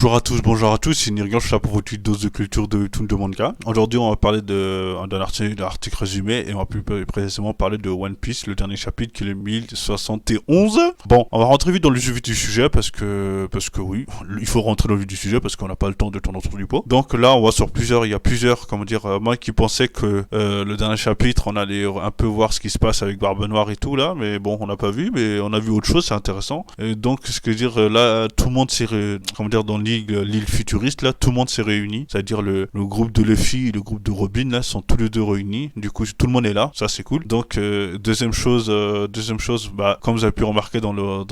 Bonjour à tous, c'est Nirgan, je suis là pour votre petite dose de culture de tout de manga. Aujourd'hui, on va parler d'un article résumé et on va plus précisément parler de One Piece, le dernier chapitre qui est le 1071. Bon, on va rentrer vite dans le vif du sujet parce que oui, il faut rentrer dans le vif du sujet parce qu'on n'a pas le temps de tourner autour du pot. Donc là, on va sur il y a plusieurs, moi qui pensais que le dernier chapitre, on allait un peu voir ce qui se passe avec Barbe Noire et tout là, mais bon, on n'a pas vu, mais on a vu autre chose, c'est intéressant. Et donc, ce que je veux dire, là, tout le monde s'est, dans l'île futuriste, là, tout le monde s'est réuni. C'est-à-dire le groupe de Luffy et le groupe de Robin, là, sont tous les deux réunis. Du coup, tout le monde est là. Ça, c'est cool. Donc, deuxième chose, bah, comme vous avez pu remarquer dans le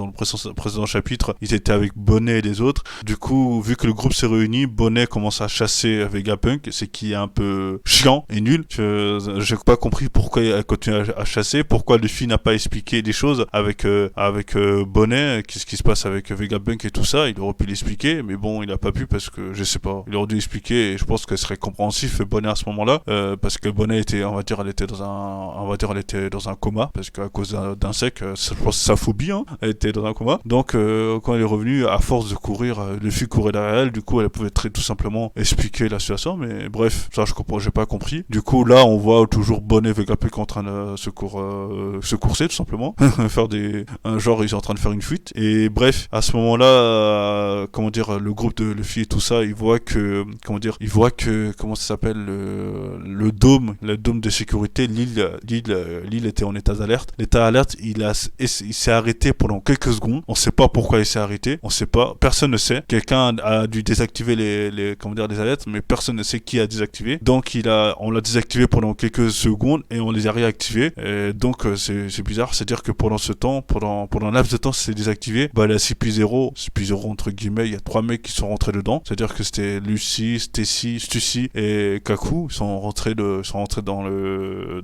précédent chapitre, ils étaient avec Bonnet et les autres. Du coup, vu que le groupe s'est réuni, Bonnet commence à chasser Vegapunk, c'est qui est un peu chiant et nul. J'ai pas compris pourquoi elle continue à chasser, pourquoi Luffy n'a pas expliqué des choses avec Bonnet, qu'est-ce qui se passe avec Vegapunk et tout ça. Il aurait pu l'expliquer, mais bon, il a pas pu parce que je sais pas. Il aurait dû expliquer et je pense que ce serait compréhensif Bonnet à ce moment-là, parce que Bonnet était, elle était dans un coma parce qu'à cause d'insectes, je pense que sa phobie, hein, elle était dans un coma. Donc quand elle est revenue, à force de courir, Luffy courait derrière elle. Du coup, elle pouvait tout simplement expliquer la situation, mais bref, ça j'ai pas compris. Du coup, là, on voit toujours Bonnet et Vegapunk en train de se courser tout simplement, faire genre ils sont en train de faire une fuite. Et bref, à ce moment-là, le groupe de Luffy et tout ça, ils voient que, comment ça s'appelle, le dôme de sécurité, l'île était en état d'alerte. L'état d'alerte, il s'est arrêté pendant quelques secondes. On sait pas pourquoi il s'est arrêté. On sait pas. Personne ne sait. Quelqu'un a dû désactiver les alertes, mais personne ne sait qui a désactivé. Donc on l'a désactivé pendant quelques secondes et on les a réactivés. Et donc c'est bizarre. C'est-à-dire que pendant ce temps, pendant un laps de temps, c'est désactivé. Bah la CP0 entre guillemets, il y a 3 mecs qui sont rentrés dedans. C'est-à-dire que c'était Lucy, Stussy et Kaku. Ils sont rentrés dans le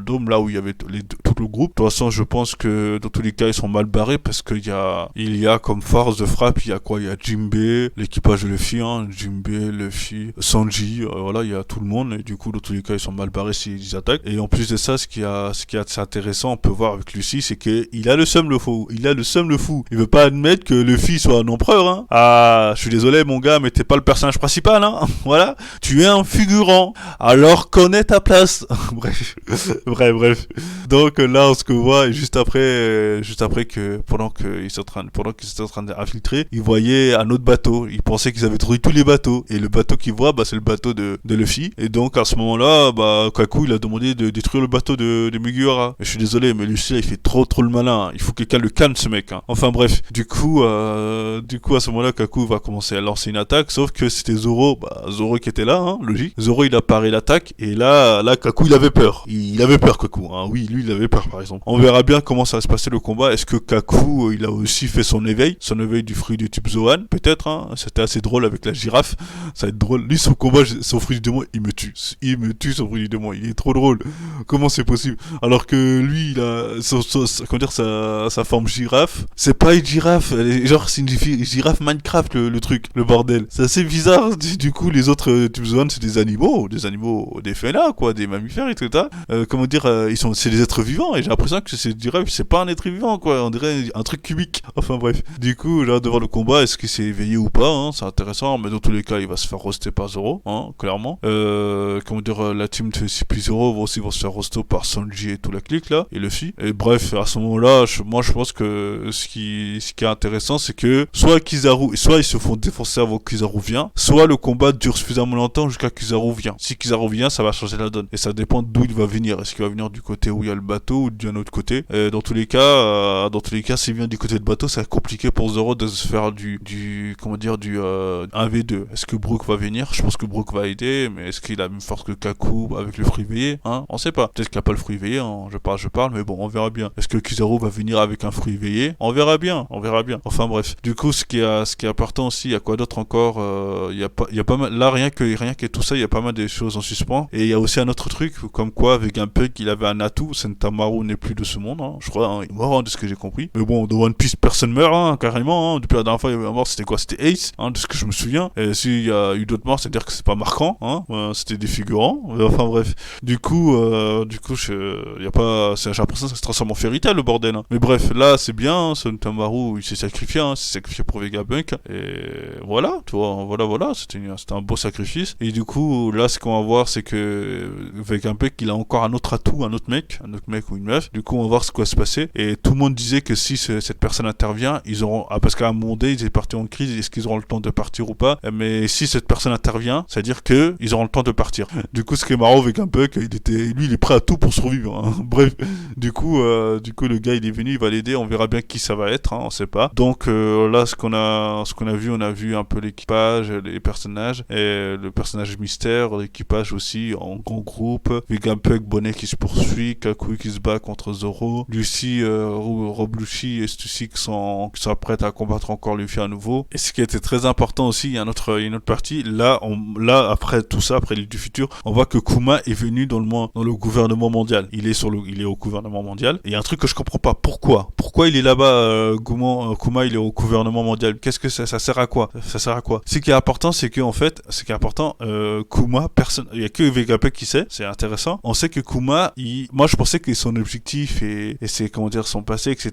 dôme là où il y avait tout le groupe. De toute façon, je pense que dans tous les cas, ils sont mal barrés parce qu'il y a comme force de frappe, il y a Jinbei, l'équipage de Luffy, Jinbei, Luffy, Sanji, voilà, il y a tout le monde et du coup, dans tous les cas, ils sont mal barrés s'ils attaquent. Et en plus de ça, ce qui est assez intéressant, on peut voir avec Lucy, c'est qu'il a le seum le fou. Il veut pas admettre que Luffy soit un empereur, hein. Ah, je suis désolé mon gars, mais t'es pas le personnage principal, hein. Voilà, tu es un figurant. Alors connais ta place. bref. Donc là, on se voit et juste après que pendant qu'ils étaient en train d'infiltrer, ils voyaient un autre bateau. Ils pensaient qu'ils avaient trouvé tous les bateaux et le bateau qu'ils voient, bah c'est le bateau de Luffy. Et donc à ce moment-là, bah Kaku il a demandé de détruire le bateau de Mugiwara. Je suis désolé, mais Luffy il fait trop le malin. Il faut que quelqu'un le calme ce mec, hein. Enfin bref, du coup à ce moment-là, Kaku va commencer à lancer une attaque, sauf que c'était Zoro qui était là, hein, logique. Zoro il a paré l'attaque et là Kaku il avait peur. Il avait peur Kaku, hein. Oui, lui il avait peur par exemple. On verra bien comment ça va se passer le combat. Est-ce que Kaku il a aussi fait son éveil du fruit du type Zoan, peut-être, hein. C'était assez drôle avec la girafe. Ça va être drôle. Lui son combat, son fruit du démon, il me tue son fruit du démon. Il est trop drôle. Comment c'est possible? Alors que lui il a sa forme girafe. C'est pas une girafe, c'est une girafe Minecraft le truc, le bordel. C'est assez bizarre. Du coup, les autres types Zoan, c'est des animaux, des félins, quoi, des mammifères et tout ça. C'est des êtres vivants et j'ai l'impression que cette girafe, c'est pas un être vivant, quoi. On dirait un truc cubique. Enfin bref. Du coup, j'ai hâte de voir le combat. Est-ce qu'il s'est éveillé ou pas, hein, c'est intéressant. Mais dans tous les cas, il va se faire roaster par Zoro, hein, clairement. La team de CP0 va aussi se faire roaster par Sanji et tout la clique là, et Luffy. Et bref, à ce moment-là, moi je pense que ce qui est intéressant, c'est que soit ils se font défoncer avant que Kizaru vienne, soit le combat dure suffisamment longtemps jusqu'à Kizaru vient. Si Kizaru vient, ça va changer la donne. Et ça dépend d'où il va venir. Est-ce qu'il va venir du côté où il y a le bateau ou d'un autre côté? Dans tous les cas, s'il vient du côté du bateau, c'est compliqué pour Zoro de se faire du 1v2. Est-ce que Brook va venir? Je pense que Brook va aider, mais est-ce qu'il a la même force que Kaku avec le fruit veillé, hein? On sait pas. Peut-être qu'il n'y a pas le fruit veillé, hein. Je parle, mais bon, on verra bien. Est-ce que Kizaru va venir avec un fruit veillé? On verra bien. Enfin bref. Du coup, ce qui est important aussi, il y a quoi d'autre encore? Il y a pas mal. Là, rien que tout ça, il y a pas mal de choses en suspens. Et il y a aussi un autre truc, comme quoi avec un Punk, il avait un atout. Sentamaru n'est plus de ce monde, hein. Je crois, hein, il est mort, hein, de ce que j'ai compris. Mais bon, dans One Piece, personne meurt, hein, carrément, hein. Depuis la dernière fois, il y avait un mort, c'était quoi? C'était Ace, hein, de ce que je me souviens. Et s'il y a eu d'autres morts, c'est-à-dire que c'est pas marquant, hein. C'était des figurants. Enfin bref. Du coup, il y a pas. J'ai l'impression que ça se transforme en fairy tale, le bordel, hein. Mais bref, là, c'est bien. Sentamaru, il s'est sacrifié pour Vegapunk. Et voilà, tu vois, voilà, c'était un beau sacrifice. Et du coup, là, ce qu'on va voir, c'est que Vegapunk, il a encore un autre atout, un autre mec ou une meuf. Du coup, on va voir ce qui va se passer. Et tout le monde disait que si cette personne intervient, ils auront, parce qu'à un moment donné, ils étaient partis en crise, est-ce qu'ils auront le temps de partir ou pas? Mais si cette personne intervient, c'est-à-dire que ils auront le temps de partir. Du coup, ce qui est marrant avec un Buck, lui, il est prêt à tout pour survivre, hein. Bref, du coup, le gars, il est venu, il va l'aider. On verra bien qui ça va être, hein, on sait pas. Donc là, ce qu'on a vu, on a vu un peu l'équipage, les personnages, et le personnage mystère, l'équipage aussi en grand groupe. Vegapunk, Bonnet qui se poursuit, Kakui qui se bat contre Zoro, Lucy, Rob Lucci et Stussy qui sont prêts à combattre encore Luffy à nouveau. Et ce qui était très important aussi, il y a une autre partie. Là, après tout ça, après l'île du futur, on voit que Kuma est venu dans le gouvernement mondial. Il est au gouvernement mondial. Et il y a un truc que je comprends pas. Pourquoi il est là-bas, Kuma, il est au gouvernement mondial. Qu'est-ce que ça sert à quoi? Ça sert à quoi? Ce qui est important, c'est que en fait, Kuma, personne, il y a que Vegapunk qui sait. C'est intéressant. On sait que Kuma, moi je pensais que son objectif et c'est son passé, etc.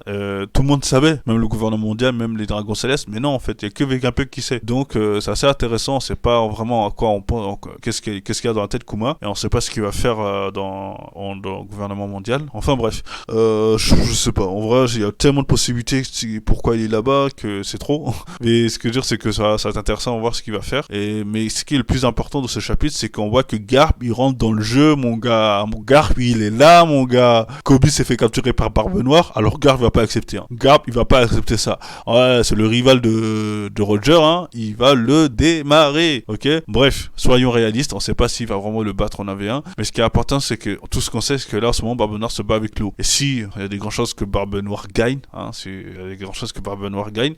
Tout le monde savait, même le gouvernement mondial, même les dragons célestes. Mais non, en fait, il y a que Vegapunk qui sait. Donc c'est assez intéressant. On sait pas vraiment à quoi on pense, qu'est-ce qu'il y a dans la tête de Kuma, et on sait pas ce qu'il va faire dans le gouvernement mondial. Enfin bref, je sais pas. En vrai, il y a tellement de possibilités pourquoi il est là-bas que c'est trop. Mais ce que je veux dire, c'est que ça va être intéressant de voir ce qu'il va faire. Mais ce qui est le plus important de ce chapitre, c'est qu'on voit que Garp, il rentre dans le jeu, mon gars. Mon Garp, il est là, mon gars. Kobe s'est fait capturer par Barbe Noire, alors Garp va pas accepter. Hein. Garp, il va pas accepter ça. Ouais, c'est le rival de Roger, hein. Il va le démarrer, ok? Bref, soyons réalistes, on sait pas s'il va vraiment le battre en AV1, mais ce qui est important, c'est que tout ce qu'on sait, c'est que là, en ce moment, Barbe Noire se bat avec l'eau. Et si, il y a des grandes chances que Barbe Noire gagne, hein,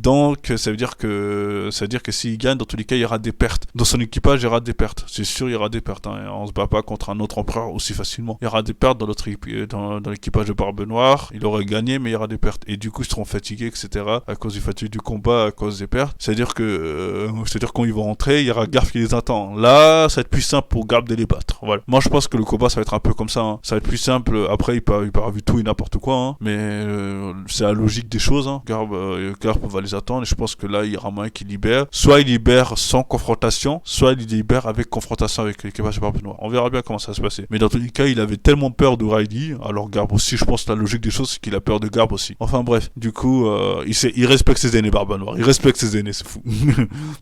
donc ça veut dire que s'il gagne, dans tous les cas, il y aura des pertes. Dans son équipage, il y aura des pertes. C'est sûr, il y aura des pertes, hein. On se bat pas contre un autre empereur aussi facilement. Il y aura des pertes dans l'équipage de Barbe Noire. Il aurait gagné, mais il y aura des pertes. Et du coup, ils seront fatigués, etc. à cause du fatigue du combat, à cause des pertes. C'est-à-dire quand ils vont rentrer, il y aura Garp qui les attend. Là, ça va être plus simple pour Garp de les battre. Voilà. Moi, je pense que le combat, ça va être un peu comme ça, hein. Ça va être plus simple. Après, il peut avoir vu tout et n'importe quoi, hein. Mais c'est la logique des choses, hein. Garp va les attendre, et je pense que là, il y aura moyen qu'il libère. Soit il libère sans confrontation, soit il libère avec confrontation avec l'équipage de Barbe Noire. On verra bien comment ça va se passer. Mais dans tous les cas, il avait tellement peur de Riley, alors Garp aussi, je pense que la logique des choses, c'est qu'il a peur de Garp aussi. Enfin bref, du coup, il respecte ses aînés, Barbe Noire. Il respecte ses aînés, c'est fou.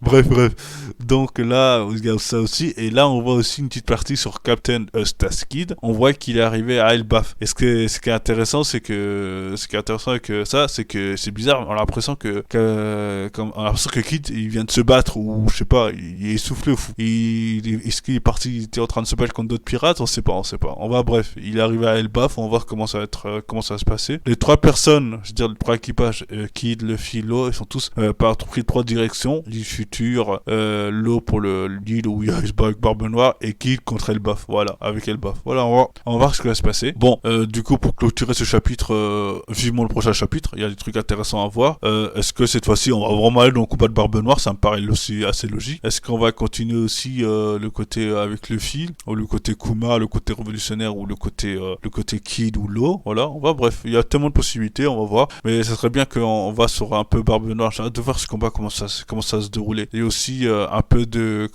bref. Donc là, il y a ça aussi. Et là, on voit aussi une petite partie sur Captain Staskid. On voit qu'il est arrivé à Elbaf. Et ce qui est intéressant, c'est que c'est bizarre. On a l'impression que Kid, il vient de se battre, ou je sais pas, il est essoufflé, fou. Est-ce qu'il est parti, il était en train de se battre contre d'autres pirates? On sait pas. Bref, il est arrivé à Elbaf. On va voir comment ça va se passer. Les trois personnes, je veux dire, les trois équipages, Kid, Luffy, Law, ils sont tous pris de trois directions. L'île future, Law pour l'île où il y a Barbe Noire, et Kid contre Elbaf. Voilà, avec Elbaf. Voilà, on va voir ce qui va se passer. Bon, du coup, pour clôturer ce chapitre, vivement le prochain chapitre. Il y a des trucs intéressants à voir. Est-ce que cette fois-ci, on va vraiment aller dans le combat de Barbe Noire? Ça me paraît aussi assez logique. Est-ce qu'on va continuer aussi le côté avec Luffy, ou le côté Kuma, le côté révolutionnaire, ou le côté Kid ou Law? Voilà, bref, il y a tellement de possibilités, on va voir. Mais ça serait bien qu'on va sur un peu Barbe Noire. J'ai hâte de voir ce combat, comment ça se déroulait. Et aussi un peu de,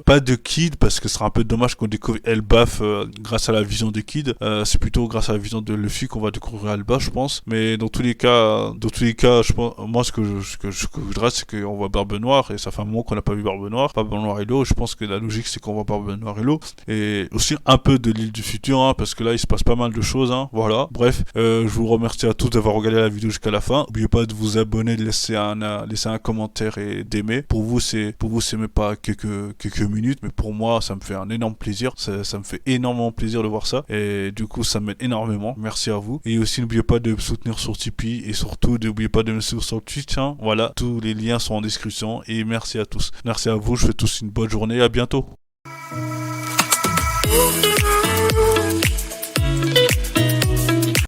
pas de Kid, parce que ce sera un peu dommage qu'on découvre Elbaf grâce à la vision de Kid. C'est plutôt grâce à la vision de Luffy qu'on va découvrir Elbaf, je pense. Mais dans tous les cas, je pense, moi, ce que je voudrais, c'est qu'on voit Barbe Noire, et ça fait un moment qu'on n'a pas vu Barbe Noire et Law. Je pense que la logique, c'est qu'on voit Barbe Noire et Law. Et aussi un peu de l'île du futur, hein, parce que là, il se passe pas mal de choses, hein. Voilà. Bref, je vous remercie à tous d'avoir regardé la vidéo jusqu'à la fin. N'oubliez pas de vous abonner, de laisser un commentaire et d'aimer. Pour vous, c'est même pas quelques minutes, mais pour moi, ça me fait un énorme plaisir. Ça me fait énormément plaisir de voir ça. Et du coup, ça m'aide énormément. Merci à vous. Et aussi, n'oubliez pas de me soutenir sur Tipeee. Et surtout, n'oubliez pas de me suivre sur Twitch, hein. Voilà. Tous les liens sont en description. Et merci à tous. Merci à vous. Je vous souhaite tous une bonne journée. À bientôt.